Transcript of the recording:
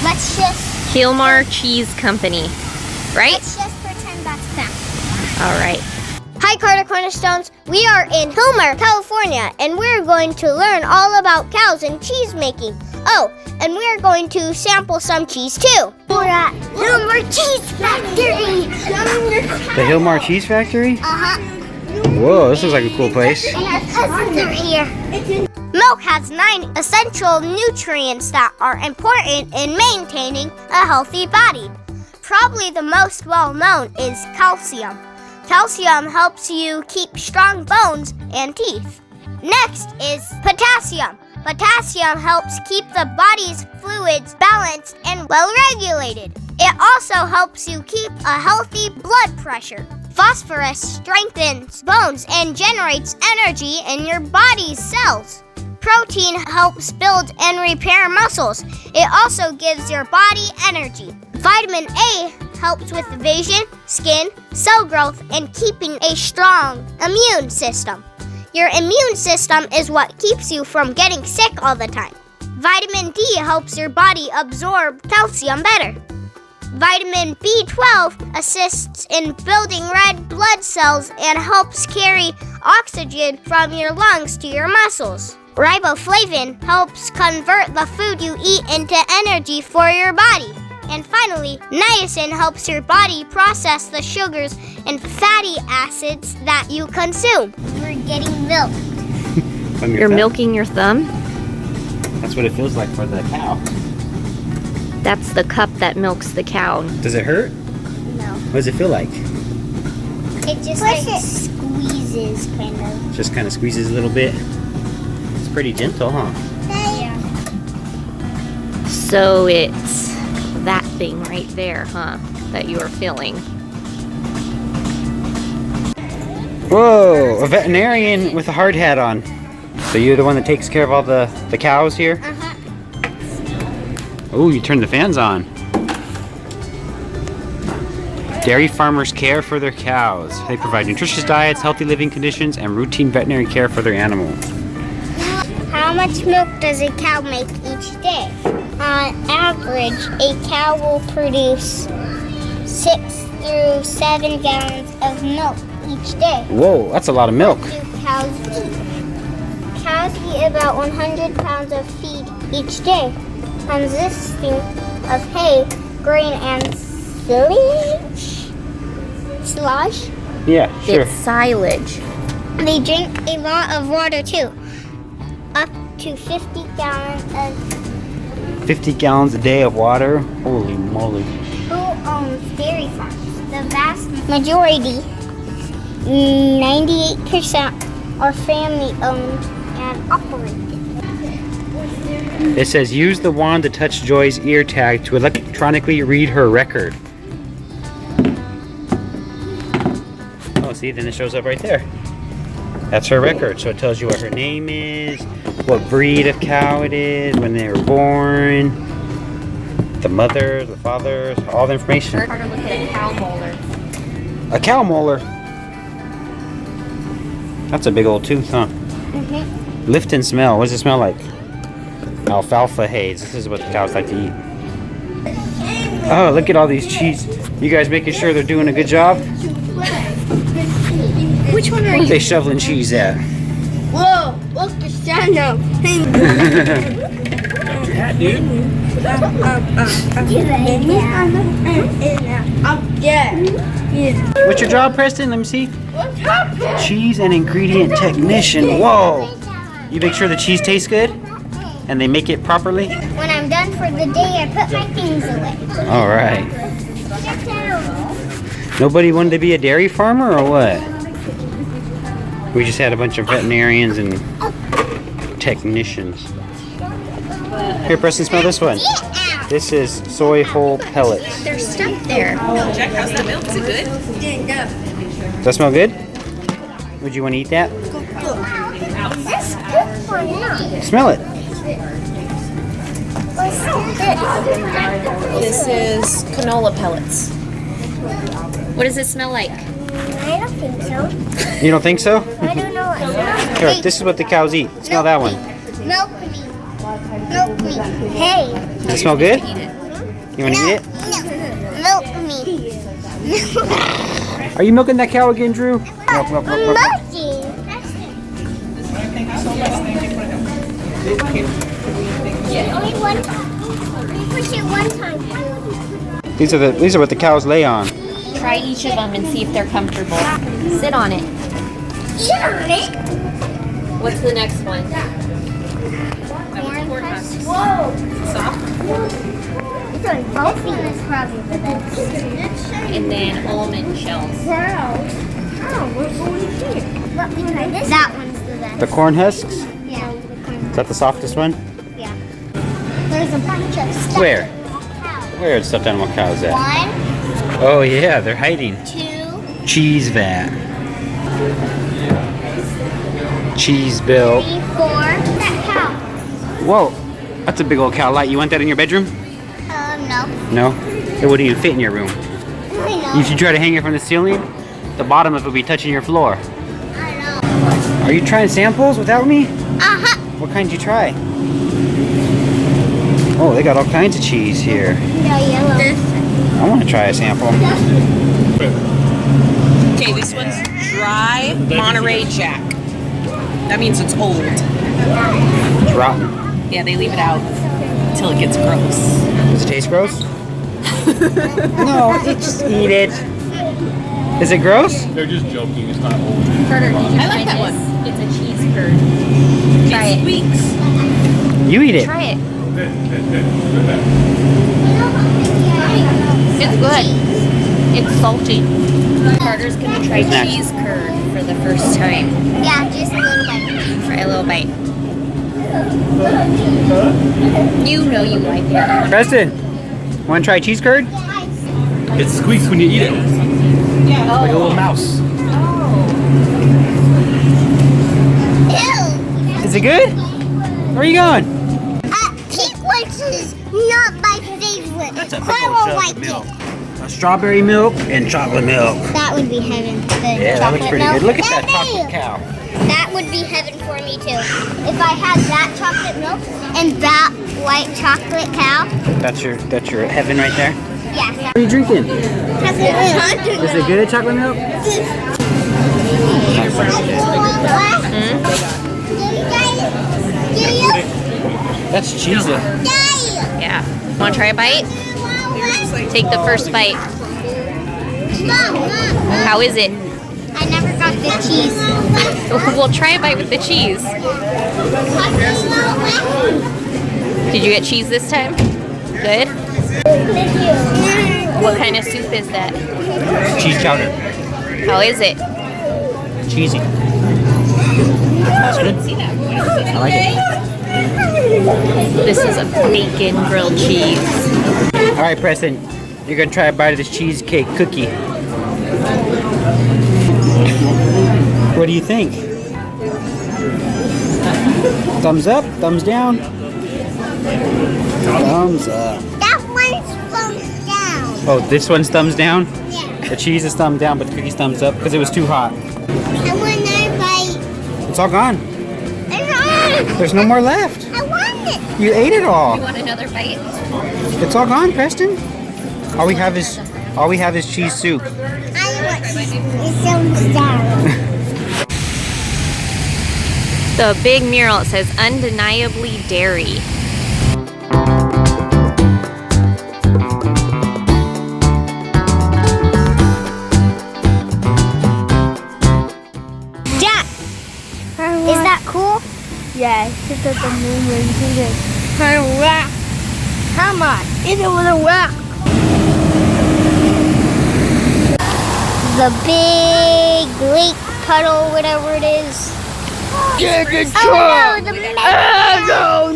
Let's just... Hilmar Cheese Company, right? Let's just pretend that's fact. All right. Hi, Carter Cornerstones. We are in Hilmar, California, and we're going to learn all about cows and cheese making. Oh, and we're going to sample some cheese too. We're at Hilmar Cheese Factory. The Hilmar Cheese Factory? Uh-huh. Whoa, this looks like a cool place. And our cousins are here. Milk has 9 essential nutrients that are important in maintaining a healthy body. Probably the most well-known is calcium. Calcium helps you keep strong bones and teeth. Next is potassium. Potassium helps keep the body's fluids balanced and well-regulated. It also helps you keep a healthy blood pressure. Phosphorus strengthens bones and generates energy in your body's cells. Protein helps build and repair muscles. It also gives your body energy. Vitamin A helps with vision, skin, cell growth, and keeping a strong immune system. Your immune system is what keeps you from getting sick all the time. Vitamin D helps your body absorb calcium better. Vitamin B12 assists in building red blood cells and helps carry oxygen from your lungs to your muscles. Riboflavin helps convert the food you eat into energy for your body. And finally, niacin helps your body process the sugars and fatty acids that you consume. We're getting milk. You're milking your thumb? That's what it feels like for the cow. That's the cup that milks the cow. Does it hurt? No. What does it feel like? It just squeezes, kind of. Just kind of squeezes a little bit. It's pretty gentle, huh? Yeah. So it's that thing right there, huh? That you were feeling. Whoa, a veterinarian with a hard hat on. So you're the one that takes care of all the cows here? Uh-huh. Oh, you turned the fans on. Dairy farmers care for their cows. They provide nutritious diets, healthy living conditions, and routine veterinary care for their animals. How much milk does a cow make each day? On average, a cow will produce 6 through 7 gallons of milk each day. Whoa, that's a lot of milk. What do cows eat? Cows eat about 100 pounds of feed each day, consisting of hay, grain, and silage. Yeah, sure. It's silage. They drink a lot of water too, up to 50 gallons of 50 gallons a day of water? Holy moly. Who owns dairy farms? The vast majority, 98%, are family-owned and operated. It says, use the wand to touch Joy's ear tag to electronically read her record. Oh, see, then it shows up right there. That's her record, so it tells you what her name is, what breed of cow it is, when they were born, the mother, the father, all the information. Carter, look at a cow molar. A cow molar. That's a big old tooth, huh? Mm-hmm. Lift and smell. What does it smell like? Alfalfa haze. This is what the cows like to eat. Oh, look at all these cheese. You guys making sure they're doing a good job? Which one are Where are you? they shoveling cheese at? Whoa, look, the shadow. Yeah, dude. What's your job, Preston? Let me see. Cheese and ingredient technician. Whoa. You make sure the cheese tastes good? And they make it properly? When I'm done for the day, I put my things away. All right. Nobody wanted to be a dairy farmer or what? We just had a bunch of veterinarians and technicians. Here, Preston, smell this one. This is soy whole pellets. They're stuck there. Check how's the milk. Is it good? Does that smell good? Would you want to eat that? Is this good or not? Smell it. What's This is canola pellets. What does it smell like? I don't think so. You don't think so? I don't know what it smells Here, this is what the cows eat. Smell that one. Milk me. Milk me. Hey. Does it smell good? Eat it. You want to eat it? No. Milk me. Are you milking that cow again, Drew? Milk, milk, milk, milk. Milky. Only one time. Push it one time. These are what the cows lay on. Try each of them and see if they're comfortable. Sit on it. Sit on it. What's the next one? Corn husks. Whoa. Soft. It's on both feet. Probably the best. And then almond shells. Wow. Oh, what's going here? Let me try this. That one's the best. The corn husks? Yeah. Is that the softest one? Yeah. There's a bunch of stuff. Where? Cows. Where is stuffed animal cows at? 1, Oh yeah, they're hiding. 2, Cheese vat. Cheese bill. 3, 4. That cow. Whoa, that's a big old cow light. You want that in your bedroom? No. No? It wouldn't even fit in your room. I know. You should try to hang it from the ceiling. The bottom of it will be touching your floor. I know. Are you trying samples without me? Uh-huh. What kind did you try? Oh, they got all kinds of cheese here. The yellow. I want to try a sample. Okay, this one's dry Monterey Jack. That means it's old. It's rotten. Yeah, they leave it out until it gets gross. Does it taste gross? No, just eat it. Is it gross? They're just joking. It's not old. Carter, did you I like try that this? It's a cheese curd. Try It it. squeaks. You eat it. Try it. It's good. It's salty. Carter's gonna try What's next? cheese curd for the first time. Yeah, just a little bit. Try a little bite. You know you like it. Preston, want to try cheese curd? It squeaks when you eat it. Like a little mouse. Ew. Is it good? Where are you going? Pink ones is not my favorite. That's a big I old won't jug like of milk. it. A strawberry milk and chocolate milk. That would be heaven. The Yeah, that looks chocolate pretty milk. good. Look at that Daddy, chocolate cow. That would be heaven for me too. If I had that chocolate milk and that white chocolate cow. That's your heaven right there. Yeah. What are you drinking? Is it good, chocolate milk? That's cheesy. Yeah. Want to try a bite? Take the first bite. How is it? I never got the cheese. We'll try a bite with the cheese. Did you get cheese this time? Good? What kind of soup is that? Cheese chowder. How is it? Cheesy. That's good. I like it. This is a bacon grilled cheese. All right, Preston, you're gonna try a bite of this cheesecake cookie. What do you think? Thumbs up? Thumbs down? Thumbs up. That one's thumbs down. Oh, this one's thumbs down? Yeah. The cheese is thumbs down, but the cookie's thumbs up because it was too hot. I want another bite. It's all gone. I want There's no more left. I want it. You ate it all. You want another bite? It's all gone, Preston. All we have is cheese soup. I want it thumbs down. The big mural, it says undeniably dairy. Dad, is that cool? Yeah, it's at the moon where you can just kind of rock. Come on, it's a little rock. The big lake puddle, whatever it is. Get the Oh no, the